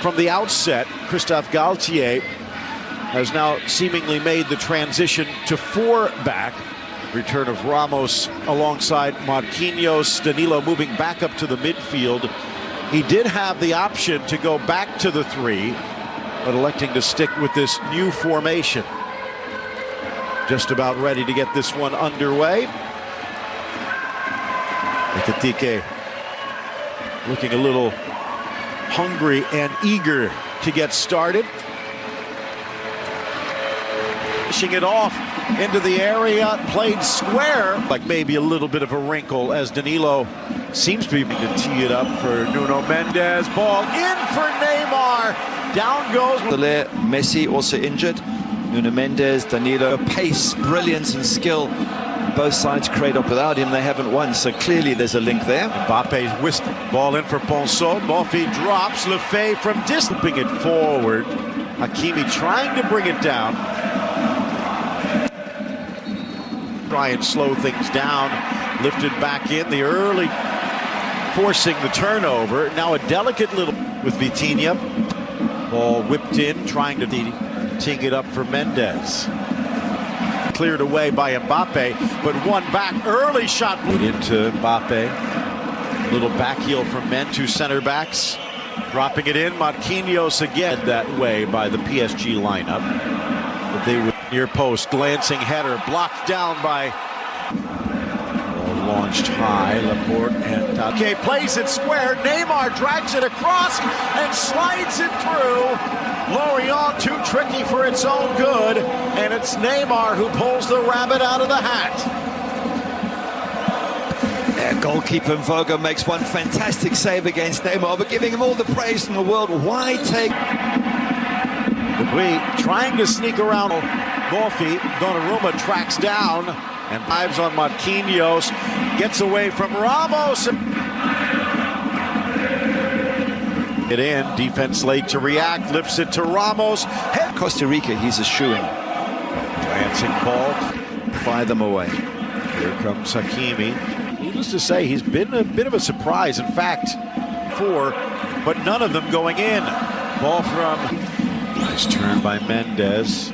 from the outset, Christophe Galtier has now seemingly made the transition to 4 back. Return of Ramos alongside Marquinhos. Danilo moving back up to the midfield. He did have the option to go back to the 3, but electing to stick with this new formation. Just about ready to get this one underway. Ekitike looking a little hungry and eager to get started. Pushing it off into the area, played square, like maybe a little bit of a wrinkle as Danilo seems to be to tee it up for Nuno Mendes. Ball in for Neymar. Down goes Messi, also injured. Nuno Mendes, Danilo, pace, brilliance and skill. Both sides create up without him, they haven't won, so clearly there's a link there. Mbappe's whisk, ball in for Ponceau. Murphy drops. Lefebvre from dipping it forward. Hakimi trying to bring it down. Try and slow things down. Lifted back in. The early forcing the turnover. Now a delicate little with Vitinha. Ball whipped in, trying to teeing it up for Mendes. Cleared away by Mbappe, but one back. Early shot into Mbappe. Little back heel from men, 2 center backs. Dropping it in. Marquinhos again that way by the PSG lineup. But they would near post. Glancing header. Blocked down by... Launched high. Laporte and... Okay, plays it square. Neymar drags it across and slides it through. Lorient too tricky for its own good, and it's Neymar who pulls the rabbit out of the hat. Goalkeeper Voga makes one fantastic save against Neymar, but giving him all the praise in the world. Why take... Dupuis trying to sneak around Murphy. Donnarumma tracks down and dives on Marquinhos. Gets away from Ramos. It in, defense late to react, lifts it to Ramos. Costa Rica, he's a shoo-in. Glancing ball, fire them away. Here comes Hakimi. Needless to say, he's been a bit of a surprise. In fact, 4, but none of them going in. Ball from... Nice turn by Mendes.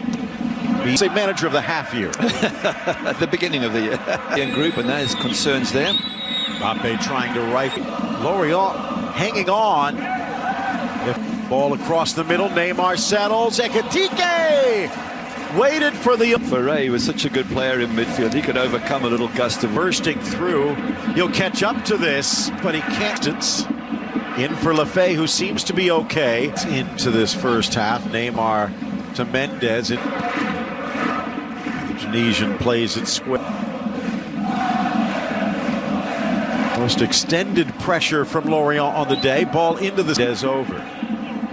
He's a manager of the half year. At the beginning of the year. Young group, and that is concerns there. Mbappe trying to rifle. Lorient hanging on. Ball across the middle. Neymar settles. Ekitike waited for the... Ferre was such a good player in midfield. He could overcome a little gust of... Bursting through. He'll catch up to this, but he can't. In for Lefebvre, who seems to be okay. Into this first half. Neymar to Mendes. The Tunisian plays it square. Most extended pressure from Lorient on the day. Ball into the... Des over.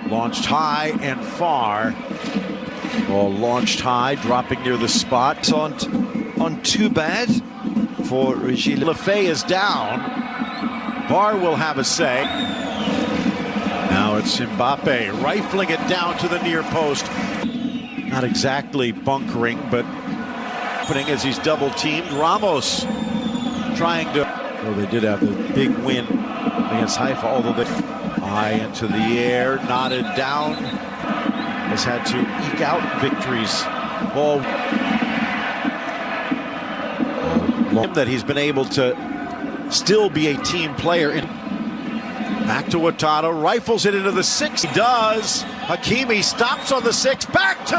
Launched high and far. Ball launched high, dropping near the spot. It's on too bad for Regis. Lefebvre is down. VAR will have a say. Now it's Mbappe rifling it down to the near post. Not exactly bunkering, but happening as he's double teamed. Ramos trying to... Oh, they did have a big win against Haifa, although they... High into the air, knotted down. Has had to eke out victories. Ball. That he's been able to still be a team player. Back to Watado, rifles it into the 6. He does. Hakimi stops on the 6. Back to...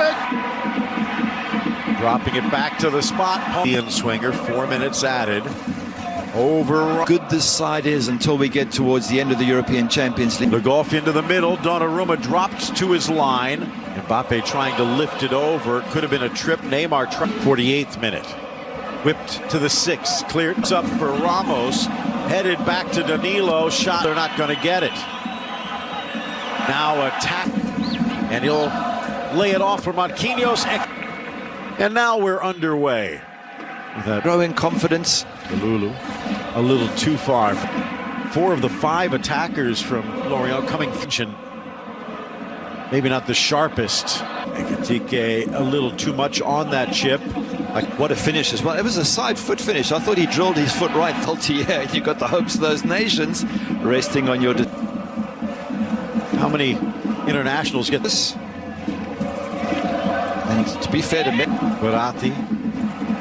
Dropping it back to the spot. Ian Swinger, 4 minutes added. Over. Good this side is until we get towards the end of the European Champions League. Le Goff into the middle. Donnarumma dropped to his line. Mbappe trying to lift it over. Could have been a trip. Neymar 48th minute. Whipped to the 6. Cleared up for Ramos. Headed back to Danilo. Shot. They're not going to get it. Now attack. And he'll lay it off for Marquinhos. And now we're underway. With growing confidence. Lulu, a little too far. 4 of the 5 attackers from Lorient coming. Maybe not the sharpest. Ekitike a little too much on that chip. Like, what a finish as well. It was a side foot finish. I thought he drilled his foot right. Peltier, you got the hopes of those nations resting on your... How many internationals get this. And to be fair to me, Verratti,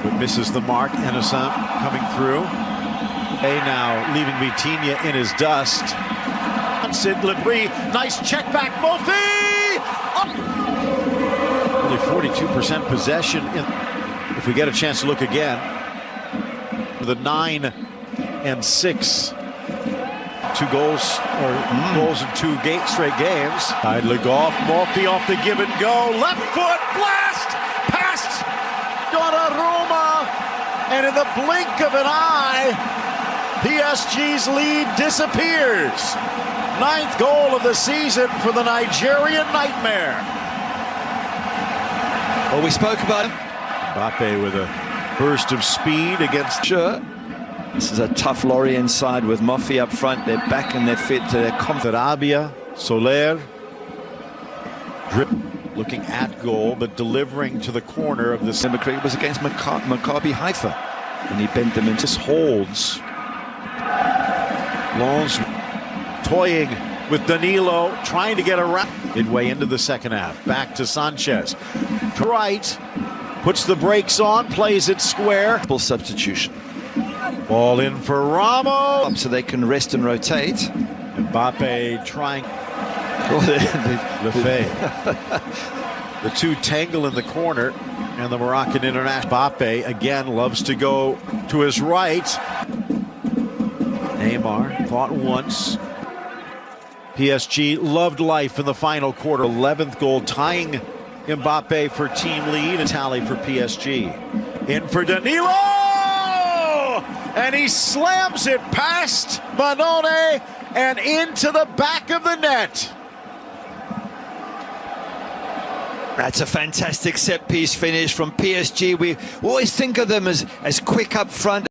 but misses the mark. Innocent coming through. Now leaving Vitinha in his dust. Sid Labrie, nice check back, Mofi! Only 42% possession. If we get a chance to look again, the 9 and 6. 2 goals, or goals in 2 straight games. Side leg off, Mofi off the give and go. Left foot blast past Donnarumma, and in the blink of an eye, PSG's lead disappears. 9th goal of the season for the Nigerian Nightmare. well, we spoke about him. Mbappe with a burst of speed against. Sure. This is a tough Lorient side with Mofi up front. They're back and they're fit to their confidence. Arabia, Soler, drip, looking at goal, but delivering to the corner of the. It was against Maccabi Haifa, and he bent them into. Just holds. Lons toying with Danilo, trying to get around. Midway into the second half. Back to Sanchez. To right, puts the brakes on, plays it square. Substitution. Ball in for Ramos. So they can rest and rotate. Mbappe trying. Lefebvre. The two tangle in the corner, and the Moroccan international. Mbappe again loves to go to his right. Neymar fought once. PSG loved life in the final quarter. 11th goal, tying Mbappe for team lead. A tally for PSG. In for Danilo! And he slams it past Manone and into the back of the net. That's a fantastic set-piece finish from PSG. We always think of them as quick up front.